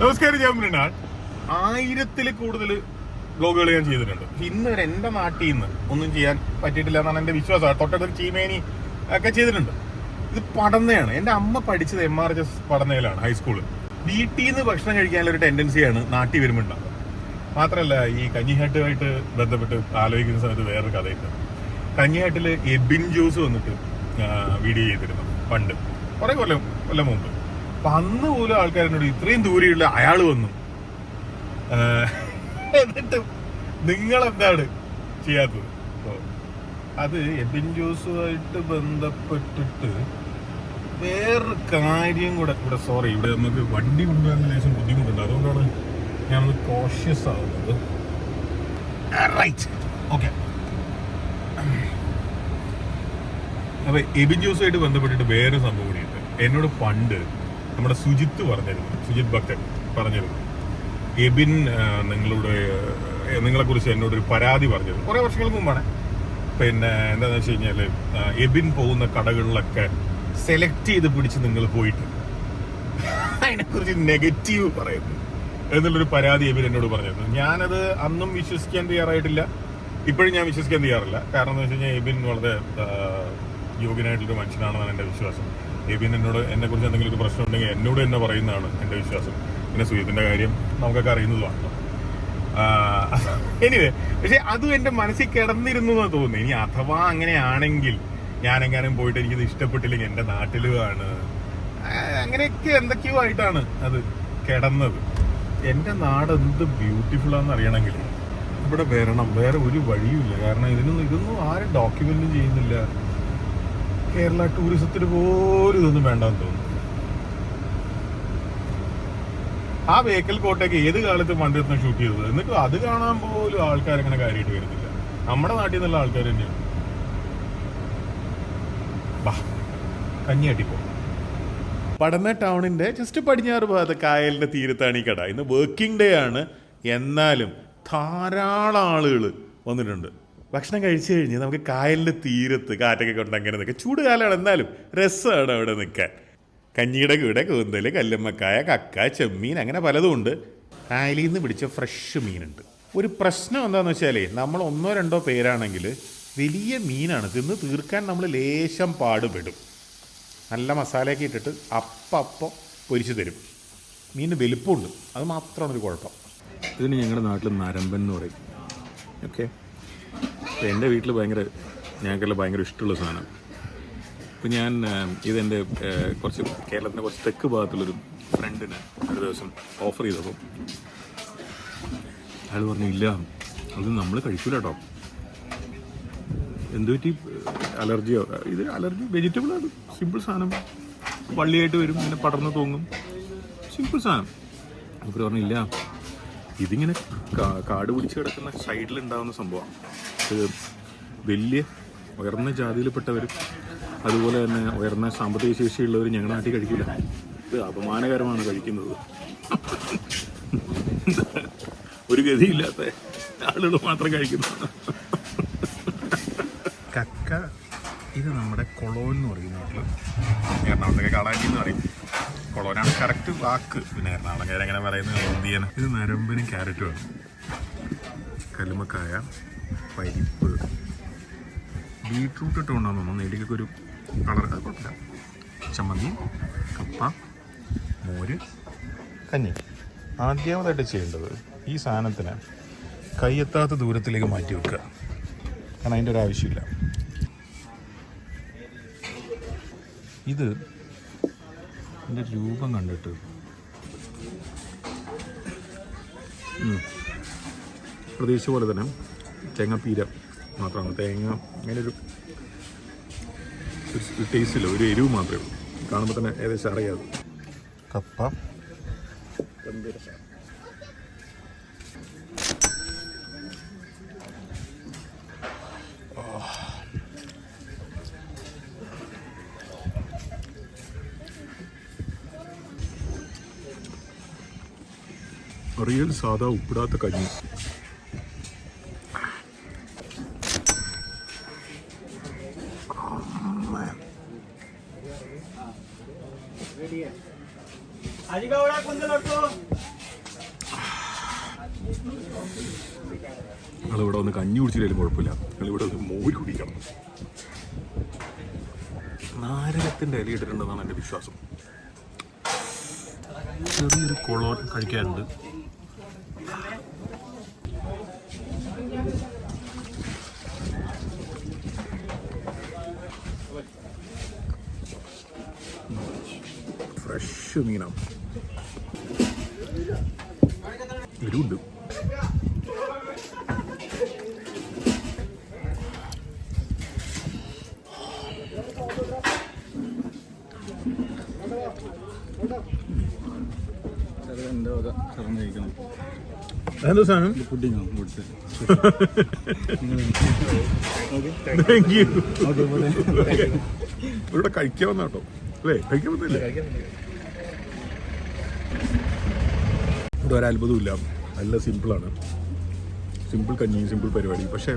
നമസ്കാരം, ഞാൻ മൃണാൾ. 1000-ൽ കൂടുതൽ ബ്ലോഗുകൾ ഞാൻ ചെയ്തിട്ടുണ്ട്. ഇന്ന് വരെ എന്റെ നാട്ടിൽ നിന്ന് ഒന്നും ചെയ്യാൻ പറ്റിയിട്ടില്ല എന്നാണ് എന്റെ വിശ്വാസം. തൊട്ടടുത്ത് ചീമേനി ഒക്കെ ചെയ്തിട്ടുണ്ട്. ഇത് പടന്നയാണ്. എന്റെ അമ്മ പഠിച്ചത് MRHS പടന്നയിലാണ്, ഹൈസ്കൂള്. വീട്ടിൽ നിന്ന് ഭക്ഷണം കഴിക്കാനുള്ളൊരു ടെൻഡൻസിയാണ് നാട്ടിൽ വരുമ്പോൾ ഉണ്ടാവുക. മാത്രമല്ല, ഈ കഞ്ഞിഹാട്ടുമായിട്ട് ബന്ധപ്പെട്ട് ആലോചിക്കുന്ന സമയത്ത് വേറൊരു കഥയുണ്ട്. കഞ്ഞിഹാട്ടിൽ എബിൻ ജ്യൂസ് വന്നിട്ട് വീഡിയോ ചെയ്തിരുന്നു പണ്ട്, കുറെ കൊല്ലം മുമ്പ്. അപ്പൊ അന്ന് പോലും ആൾക്കാരെന്നോട് ഇത്രയും ദൂരെയുള്ള അയാൾ വന്നു, എന്നിട്ട് നിങ്ങളെന്താണ് ചെയ്യാത്തത്? അത് എബിൻ ജോസുമായിട്ട് ബന്ധപ്പെട്ടിട്ട് വേറൊരു കാര്യം കൂടെ ഇവിടെ. സോറി, ഇവിടെ നമുക്ക് വണ്ടി കൊണ്ടുവരാൻ ലേശം ബുദ്ധിമുട്ടുണ്ട്, അതുകൊണ്ടാണ് ഞാനൊന്ന് കോഷ്യസ് ആവുന്നത്. Right, okay. അപ്പൊ എബിൻ ജോസുമായിട്ട് ബന്ധപ്പെട്ടിട്ട് വേറെ സംഭവം കൂടിയുണ്ട്. എന്നോട് പണ്ട് നമ്മുടെ സുജിത്ത് ഭക്തൻ പറഞ്ഞിരുന്നു, എബിൻ നിങ്ങളെക്കുറിച്ച് എന്നോടൊരു പരാതി പറഞ്ഞത് കുറെ വർഷങ്ങൾക്ക് മുമ്പാണ്. പിന്നെ എന്താണെന്ന് വെച്ച് കഴിഞ്ഞാൽ, എബിൻ പോകുന്ന കടകളിലൊക്കെ സെലക്ട് ചെയ്ത് പിടിച്ച് നിങ്ങൾ പോയിട്ട് അതിനെക്കുറിച്ച് നെഗറ്റീവ് പറയുന്നു എന്നുള്ളൊരു പരാതി എബിൻ എന്നോട് പറഞ്ഞിരുന്നു. ഞാനത് അന്നും വിശ്വസിക്കാൻ തയ്യാറായിട്ടില്ല, ഇപ്പോഴും ഞാൻ വിശ്വസിക്കാൻ തയ്യാറില്ല. കാരണം എന്ന് വെച്ച് കഴിഞ്ഞാൽ എബിൻ വളരെ യോഗ്യനായിട്ടുള്ളൊരു മനുഷ്യനാണെന്നാണ് എൻ്റെ വിശ്വാസം. എബിൻ എന്നെ കുറിച്ച് എന്തെങ്കിലും ഒരു പ്രശ്നം ഉണ്ടെങ്കിൽ എന്നോട് തന്നെ പറയുന്നതാണ് എൻ്റെ വിശ്വാസം. പിന്നെ സുജിത്തിന്റെ കാര്യം നമുക്കൊക്കെ അറിയുന്നതുമാണ്. എനിവേ, പക്ഷെ അതും എൻ്റെ മനസ്സിൽ കിടന്നിരുന്നു എന്ന് തോന്നുന്നു. ഇനി അഥവാ അങ്ങനെയാണെങ്കിൽ ഞാനെങ്ങാനും പോയിട്ട് എനിക്കിത് ഇഷ്ടപ്പെട്ടില്ലെങ്കിൽ എൻ്റെ നാട്ടിലുമാണ്, അങ്ങനെയൊക്കെ എന്തൊക്കെയോ ആയിട്ടാണ് അത് കിടന്നത്. എൻ്റെ നാട് എന്ത് ബ്യൂട്ടിഫുൾ ആണെന്ന് അറിയണമെങ്കിൽ ഇവിടെ വരണം, വേറെ ഒരു വഴിയുമില്ല. കാരണം ഇതൊന്നും ആരും ഡോക്യുമെന്റും ചെയ്യുന്നില്ല. കേരള ടൂറിസത്തിന് പോലും ഇതൊന്നും വേണ്ടെന്ന് തോന്നുന്നു. ആ ബേക്കൽ കോട്ടയൊക്കെ ഏത് കാലത്ത് മണ്ടിരുന്ന് ഷൂട്ട് ചെയ്തത്, എന്നിട്ട് അത് കാണാൻ പോലും ആൾക്കാരങ്ങനെ കാര്യമായിട്ട് വരുന്നില്ല. നമ്മുടെ നാട്ടിൽ നിന്നുള്ള ആൾക്കാർ തന്നെയാണ്. കഞ്ഞിയാട്ടിപ്പോ പടന്ന ടൗണിന്റെ ജസ്റ്റ് പടിഞ്ഞാറ് ഭാഗത്ത് കായലിന്റെ തീരത്താണ് ഈ കട. ഇന്ന് വർക്കിംഗ് ഡേ ആണ്, എന്നാലും ധാരാളം ആളുകൾ വന്നിട്ടുണ്ട്. ഭക്ഷണം കഴിച്ചു കഴിഞ്ഞ് നമുക്ക് കായലിന്റെ തീരത്ത് കാറ്റൊക്കെ കൊണ്ട് അങ്ങനെ നിൽക്കാം. ചൂട് കാലമാണ്, എന്നാലും രസമാണ് അവിടെ നിൽക്കാൻ. കഞ്ഞിയുടെ കൂടെ കൂന്തൽ, കല്ലുമ്മക്കായ, കക്ക, ചെമ്മീൻ, അങ്ങനെ പലതും ഉണ്ട്. കായലിൽ നിന്ന് പിടിച്ച ഫ്രഷ് മീനുണ്ട്. ഒരു പ്രശ്നം എന്താണെന്ന് വെച്ചാൽ, നമ്മൾ 1-2 പേരാണെങ്കിൽ വലിയ മീനാണ്, തിന്ന് തീർക്കാൻ നമ്മൾ ലേശം പാടുപെടും. നല്ല മസാലയൊക്കെ ഇട്ടിട്ട് അപ്പം പൊരിച്ചു തരും. മീനിന് വലുപ്പമുണ്ട്, അത് മാത്രമാണ് ഒരു കുഴപ്പം. ഇതിന് ഞങ്ങളുടെ നാട്ടിൽ നരമ്പൻ എന്ന് പറയും. ഓക്കെ, എൻ്റെ വീട്ടിൽ ഞങ്ങൾക്കെല്ലാം ഭയങ്കര ഇഷ്ടമുള്ള സാധനം. അപ്പോൾ ഞാൻ ഇതെൻ്റെ കേരളത്തിൻ്റെ കുറച്ച് തെക്ക് ഭാഗത്തുള്ളൊരു ഫ്രണ്ടിന് ഒരു ദിവസം ഓഫർ ചെയ്തപ്പോൾ അയാൾ പറഞ്ഞു, ഇല്ല അത് നമ്മൾ കഴിക്കില്ല കേട്ടോ. എന്ത് പറ്റി? അലർജിയോ? ഇത് അലർജി വെജിറ്റബിളാണ്, സിമ്പിൾ സാധനം. വള്ളിയായിട്ട് വരും, ഇങ്ങനെ പടർന്ന് തൂങ്ങും, സിമ്പിൾ സാധനം. അപ്പോൾ പറഞ്ഞില്ല, ഇതിങ്ങനെ കാട് പിടിച്ച് കിടക്കുന്ന സൈഡിലുണ്ടാകുന്ന സംഭവമാണ്. ഇത് വലിയ ഉയർന്ന ജാതിയിൽപ്പെട്ടവർ, അതുപോലെ തന്നെ ഉയർന്ന സാമ്പത്തിക ശേഷിയുള്ളവർ ഞങ്ങളുടെ നാട്ടിൽ കഴിക്കില്ല. ഇത് അപമാനകരമാണ് കഴിക്കുന്നത്. ഒരു ഗതിയില്ലാത്ത ആളുകൾ മാത്രം കഴിക്കുന്നു. കക്ക ഇത് നമ്മുടെ കൊളോൻ എന്ന് പറയും നാട്ടിൽ. എറണാകുളത്തൊക്കെ കാളാറ്റി എന്ന് പറയും. കൊളോനാണ് കറക്റ്റ് വാക്ക്. പിന്നെ എറണാകുളംകാർ എങ്ങനെ പറയുന്നത് ഇന്ത്യന്. ഇത് നരമ്പനും ക്യാരറ്റുമാണ്. കല്ലുമ്മക്കായ, പരിപ്പ്, ബീട്രൂട്ട് ഇട്ടുകൊണ്ടാന്ന് തോന്നുന്നു. നെല്ലിക്കൊക്കെ ഒരു കളർ, അത് കുഴപ്പമില്ല. ചമ്മന്തി, കപ്പ, മോര്, കഞ്ഞി. ആദ്യമായിട്ട് ചെയ്യേണ്ടത് ഈ സാധനത്തിന് കൈയെത്താത്ത ദൂരത്തിലേക്ക് മാറ്റി വെക്കുക. കാരണം അതിൻ്റെ ഒരു ആവശ്യമില്ല. ഇതിൻ്റെ രൂപം കണ്ടിട്ട് പ്രതീക്ഷിച്ച പോലെ തന്നെ തേങ്ങാപ്പീര മാത്രമാണ്. തേങ്ങ അങ്ങനെ ഒരു ടേസ്റ്റില്ല, ഒരു എരിവ് മാത്രമേ ഉള്ളൂ. കാണുമ്പോൾ തന്നെ ഏകദേശം അറിയാതെ. കപ്പ, റിയൽ സാധാ ഉപ്പിടാത്ത കഞ്ഞി. आजी का कोणतं लागतो നിങ്ങളിവിടെ ഒന്ന് കഞ്ഞി കുടിച്ചില്ലെങ്കിലും കുഴപ്പമില്ല, നിങ്ങളിവിടെ ഒന്ന് മോര് കുടിക്കണം. നാരകത്തിൻ്റെ ഇല ഇട്ടിട്ടുണ്ടെന്നാണ് എൻ്റെ വിശ്വാസം. ചെറിയൊരു കുളം കഴിക്കാറുണ്ട്. ഫ്രഷ് മീനാണ്, എരിവുണ്ട്. അതെന്താ സാധനം? പുഡിങ്ങാണ് ഇവിടുത്തെ. Thank you. ഇവിടെ കഴിക്കാൻ വന്ന കേട്ടോ അല്ലേ? കഴിക്കാൻ പറ്റില്ല. ഇവിടെ ഒരത്ഭുതമില്ല, നല്ല സിമ്പിളാണ്. സിമ്പിൾ കഞ്ഞി, സിമ്പിൾ പരിപാടി. പക്ഷേ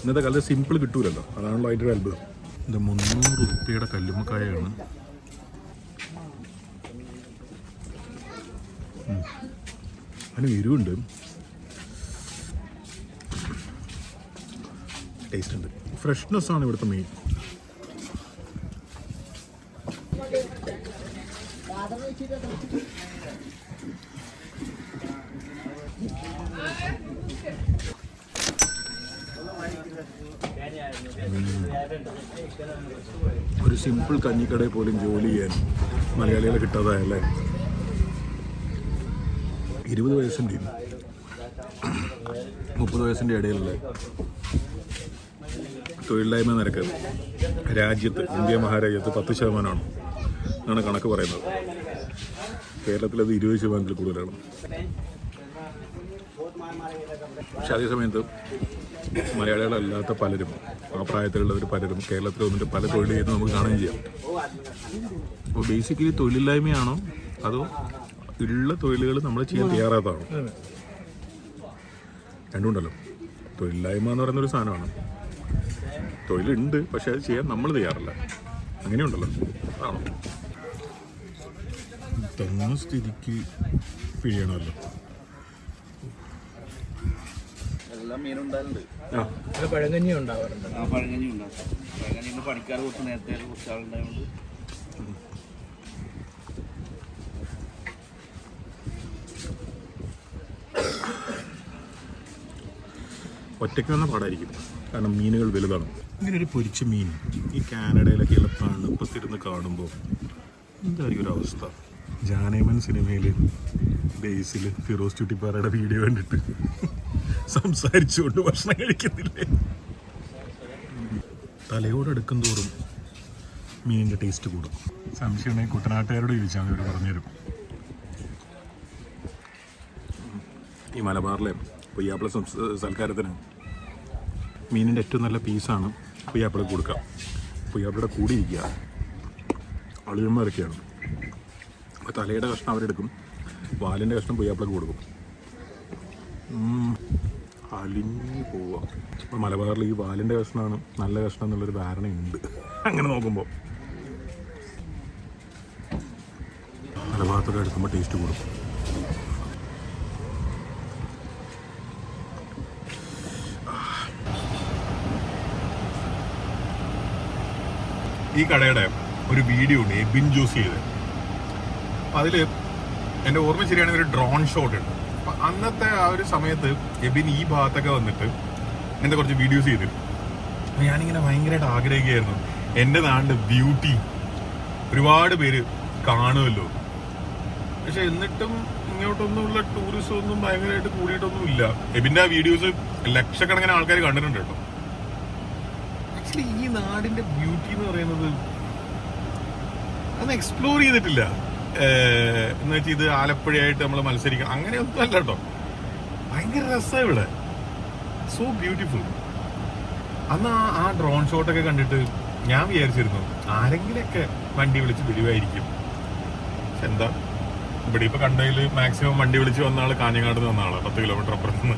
ഇന്നത്തെ കാലത്ത് സിമ്പിൾ കിട്ടൂലല്ലോ, അതാണല്ലോ അതിൻ്റെ ഒരു അത്ഭുതം. ഇത് 300 റുപ്യയുടെ കല്ലുമ്മക്കായാണ്. അതിന് എരിവുണ്ട്, ടേസ്റ്റ് ഉണ്ട്. ഫ്രഷ്നെസ് ആണ് ഇവിടുത്തെ മെയിൻ. ഒരു സിമ്പിൾ കഞ്ഞിക്കടയിൽ പോലും ജോലി ചെയ്യാൻ മലയാളികളെ കിട്ടാതായല്ലേ. 20 വയസ്സിൻ്റെയും 30 വയസ്സിൻ്റെ ഇടയിലുള്ള തൊഴിലില്ലായ്മ നിരക്ക് രാജ്യത്ത്, ഇന്ത്യ മഹാരാജ്യത്ത് 10% എന്നാണ് കണക്ക് പറയുന്നത്. കേരളത്തിലത് 20% കൂടുതലാണ്. പക്ഷെ അതേസമയത്ത് മലയാളികളല്ലാത്ത പലരും, ആ പ്രായത്തിലുള്ളവർ പലരും കേരളത്തിൽ വന്നിട്ട് പല തൊഴിൽ ചെയ്യുന്നത് നമുക്ക് കാണുകയും ചെയ്യാം. അപ്പോൾ ബേസിക്കലി തൊഴിലില്ലായ്മയാണോ അതോ ഉള്ള തൊഴിലുകൾ നമ്മൾ ചെയ്യാൻ തയ്യാറാത്തതാണോ? രണ്ടുമുണ്ടല്ലോ. തൊഴിലില്ലായ്മ എന്ന് പറയുന്നൊരു സാധനമാണ്. തൊഴിലുണ്ട്, പക്ഷെ അത് ചെയ്യാൻ നമ്മൾ തയ്യാറല്ല. അങ്ങനെയുണ്ടല്ലോ, ആണോ? തന്ന സ്ഥിതിക്ക് പിഴിയണമല്ലോ. പഴങ്കഞ്ഞി ഉണ്ടാവാറുണ്ട്. പഴങ്കഞ്ഞി ഉണ്ടാക്കും. പഴങ്കഞ്ഞി പണിക്കാർ കുറച്ച് നേരത്തെ കുറച്ച് ആളുണ്ടായതുകൊണ്ട് ഒറ്റയ്ക്ക് വന്ന പാടായിരിക്കും, കാരണം മീനുകൾ വലുതാണ്. ഇങ്ങനൊരു പൊരിച്ച മീൻ ഈ കാനഡയിലൊക്കെയുള്ള തണുപ്പത്തിരുന്ന് കാണുമ്പോൾ എന്തായിരിക്കും ഒരു അവസ്ഥ? ജാനേമൻ സിനിമയിൽ ബേസിൽ ഫിറോസ് ചുട്ടിപ്പാറയുടെ വീഡിയോ കണ്ടിട്ട് സംസാരിച്ചുകൊണ്ട് ഭക്ഷണം കഴിക്കുന്നില്ലേ? തലയോടടുക്കും തോറും മീനിൻ്റെ ടേസ്റ്റ് കൂടും. സംശയമുണ്ടെങ്കിൽ കുട്ടനാട്ടുകാരോട് ചോദിച്ചാൽ അവർ പറഞ്ഞുതരും. ഈ മലബാറിലെ പൊയ്യാപ്പിള സൽക്കാരത്തിന് മീനിൻ്റെ ഏറ്റവും നല്ല പീസാണ് പൊയ്യാപ്പിളക്ക് കൊടുക്കുക. പൊയ്യാപ്പിളയുടെ കൂടിയിരിക്കുക അളിയന്മാരൊക്കെയാണ്. അപ്പോൾ തലയുടെ കഷ്ണം അവരെടുക്കും, വാലിൻ്റെ കഷ്ണം പൊയ്യാപ്പിളക്ക് കൊടുക്കും. അലിഞ്ഞു പോവുക. അപ്പോൾ മലബാറിൽ ഈ വാലിൻ്റെ കഷ്ണമാണ് നല്ല കഷ്ണം എന്നുള്ളൊരു ധാരണയുണ്ട്. അങ്ങനെ നോക്കുമ്പോൾ മലബാറത്തോടെ എടുക്കുമ്പോൾ ടേസ്റ്റ് കൂടും. ഈ കടയുടെ ഒരു വീഡിയോ ഉണ്ട് എബിൻ ജോസ് ചെയ്ത്. അപ്പം അതിൽ എൻ്റെ ഓർമ്മ ശരിയാണെങ്കിൽ ഒരു ഡ്രോൺ ഷോട്ട് ഉണ്ട്. അപ്പം അന്നത്തെ ആ ഒരു സമയത്ത് എബിൻ ഈ ഭാഗത്തൊക്കെ വന്നിട്ട് എൻ്റെ കുറച്ച് വീഡിയോസ് ചെയ്തിരുന്നു. അപ്പം ഞാനിങ്ങനെ ഭയങ്കരമായിട്ട് ആഗ്രഹിക്കുകയായിരുന്നു എൻ്റെ നാടിൻ്റെ ബ്യൂട്ടി ഒരുപാട് പേര് കാണുമല്ലോ. പക്ഷെ എന്നിട്ടും ഇങ്ങോട്ടൊന്നുമുള്ള ടൂറിസം ഒന്നും ഭയങ്കരമായിട്ട് കൂടിയിട്ടൊന്നുമില്ല. എബിൻ്റെ ആ വീഡിയോസ് ലക്ഷക്കണക്കിന് ആൾക്കാർ കണ്ടിട്ടുണ്ട് കേട്ടോ. ആക്ച്വലി ഈ നാടിൻ്റെ ബ്യൂട്ടി എന്ന് പറയുന്നത് അതൊന്നും എക്സ്പ്ലോർ ചെയ്തിട്ടില്ല. എന്ന് വെച്ചാൽ ഇത് ആലപ്പുഴയായിട്ട് നമ്മൾ മത്സരിക്കാം അങ്ങനെയൊന്നും അല്ല കേട്ടോ. ഭയങ്കര രസമാണ് ഇവിടെ, സോ ബ്യൂട്ടിഫുൾ. അന്ന് ആ ഡ്രോൺ ഷോട്ടൊക്കെ കണ്ടിട്ട് ഞാൻ വിചാരിച്ചിരുന്നു ആരെങ്കിലൊക്കെ വണ്ടി വിളിച്ച് വരുമായിരിക്കും. പക്ഷെ എന്താ, ഇവിടെ ഇപ്പൊ കണ്ടതിൽ മാക്സിമം വണ്ടി വിളിച്ച് വന്ന ആള് കാഞ്ഞങ്ങാട് നിന്ന് വന്ന ആളാണ്, 10 കിലോമീറ്റർ അപ്പുറത്തുനിന്ന്.